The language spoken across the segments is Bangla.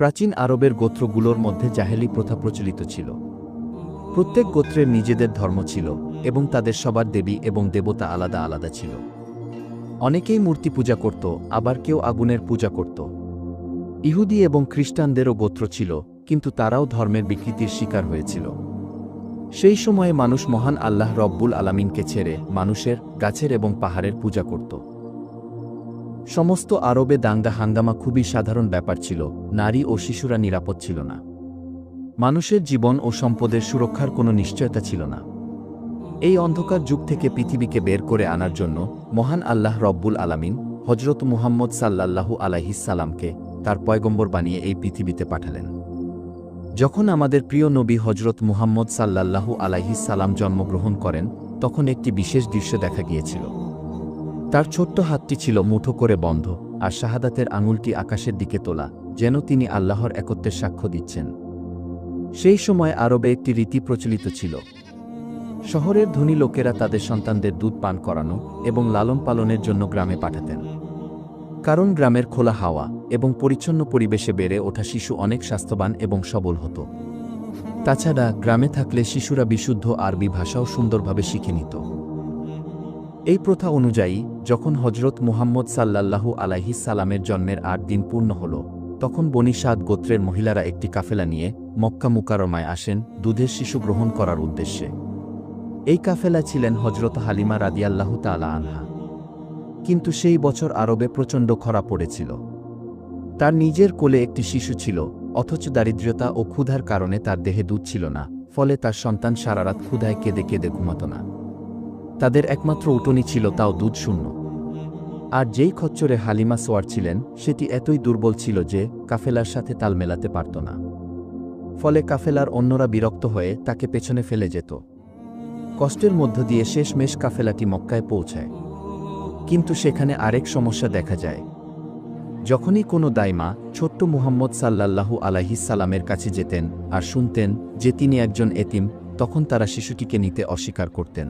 প্রাচীন আরবের গোত্রগুলোর মধ্যে জাহেলি প্রথা প্রচলিত ছিল। প্রত্যেক গোত্রের নিজেদের ধর্ম ছিল এবং তাদের সবার দেবী এবং দেবতা আলাদা আলাদা ছিল। অনেকেই মূর্তি পূজা করত, আবার কেউ আগুনের পূজা করত। ইহুদি এবং খ্রিস্টানদেরও গোত্র ছিল, কিন্তু তারাও ধর্মের বিকৃতির শিকার হয়েছিল। সেই সময়ে মানুষ মহান আল্লাহ রব্বুল আলামিনকে ছেড়ে মানুষের, গাছের এবং পাহাড়ের পূজা করত। সমস্ত আরবে দাঙ্গা হাঙ্গামা খুবই সাধারণ ব্যাপার ছিল, নারী ও শিশুরা নিরাপদ ছিল না। মানুষের জীবন ও সম্পদের সুরক্ষার কোনো নিশ্চয়তা ছিল না। এই অন্ধকার যুগ থেকে পৃথিবীকে বের করে আনার জন্য মহান আল্লাহ রব্বুল আলামিন হজরত মুহাম্মদ সাল্লাল্লাহু আলাইহিস সালামকে তার পয়গম্বর বানিয়ে এই পৃথিবীতে পাঠালেন। যখন আমাদের প্রিয় নবী হজরত মুহাম্মদ সাল্লাল্লাহু আলাইহিস সালাম জন্মগ্রহণ করেন, তখন একটি বিশেষ দৃশ্য দেখা গিয়েছিল। তার ছোট্ট হাতটি ছিল মুঠো করে বন্ধ, আর শাহাদাতের আঙুলটি আকাশের দিকে তোলা, যেন তিনি আল্লাহর একত্বের সাক্ষ্য দিচ্ছেন। সেই সময় আরবে একটি রীতি প্রচলিত ছিল। শহরের ধনী লোকেরা তাদের সন্তানদের দুধ পান করানো এবং লালন পালনের জন্য গ্রামে পাঠাতেন। কারণ গ্রামের খোলা হাওয়া এবং পরিচ্ছন্ন পরিবেশে বেড়ে ওঠা শিশু অনেক স্বাস্থ্যবান এবং সবল হতো। তাছাড়া গ্রামে থাকলে শিশুরা বিশুদ্ধ আরবি ভাষাও সুন্দরভাবে শিখে নিত। এই প্রথা অনুযায়ী যখন হজরত মুহাম্মদ সাল্লাল্লাহু আলাইহিস সালামের জন্মের ৮ দিন পূর্ণ হল, তখন বনী সাদ গোত্রের মহিলারা একটি কাফেলা নিয়ে মক্কা মুকাররমায় আসেন দুধের শিশু গ্রহণ করার উদ্দেশ্যে। এই কাফেলা ছিলেন হজরত হালিমা রাদিয়াল্লাহু তাআলা আনহা। কিন্তু সেই বছর আরবে প্রচণ্ড খরা পড়েছিল। তার নিজের কোলে একটি শিশু ছিল, অথচ দারিদ্র্যতা ও ক্ষুধার কারণে তার দেহে দুধ ছিল না, ফলে তার সন্তান সারারাত ক্ষুধায় কেঁদে কেঁদে ঘুমাত না। তাদের একমাত্র উটনী ছিল, তাও দুধ শূন্য। আর যেই খচ্চরে হালিমা সোয়ার ছিলেন, সেটি এতই দুর্বল ছিল যে কাফেলার সাথে তাল মেলাতে পারত না। ফলে কাফেলার অন্যরা বিরক্ত হয়ে তাকে পেছনে ফেলে যেত। কষ্টের মধ্য দিয়ে শেষমেশ কাফেলাটি মক্কায় পৌঁছায়। কিন্তু সেখানে আরেক সমস্যা দেখা যায়। যখনই কোনো দাইমা ছোট্ট মুহাম্মদ সাল্লাল্লাহু আলাইহিস সালামের কাছে যেতেন আর শুনতেন যে তিনি একজন এতিম, তখন তারা শিশুটিকে নিতে অস্বীকার করতেন।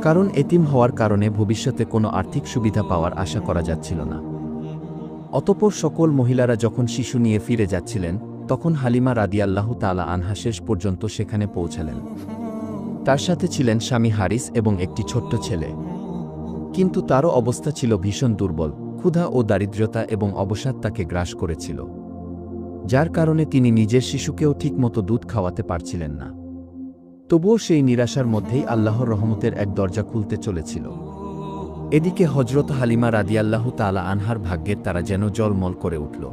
কারণ এতিম হওয়ার কারণে ভবিষ্যতে কোনো আর্থিক সুবিধা পাওয়ার আশা করা যাচ্ছিল না। অতঃপর সকল মহিলারা যখন শিশু নিয়ে ফিরে যাচ্ছিলেন, তখন হালিমা রাদিয়াল্লাহু তাআলা আনহা শেষ পর্যন্ত সেখানে পৌঁছালেন। তার সাথে ছিলেন স্বামী হারিস এবং একটি ছোট্ট ছেলে। কিন্তু তারও অবস্থা ছিল ভীষণ দুর্বল, ক্ষুধা ও দারিদ্র্যতা এবং অবসাদ তাকে গ্রাস করেছিল, যার কারণে তিনি নিজের শিশুকেও ঠিকমতো দুধ খাওয়াতে পারছিলেন না। তবুও সেই নিরাশার মধ্যেই আল্লাহর রহমতের এক দরজা খুলতে চলেছিল। এদিকে হজরত হালিমা রাদিয়াল্লাহু তাআলা আনহার ভাগ্যের তারা যেন জলমল করে উঠল।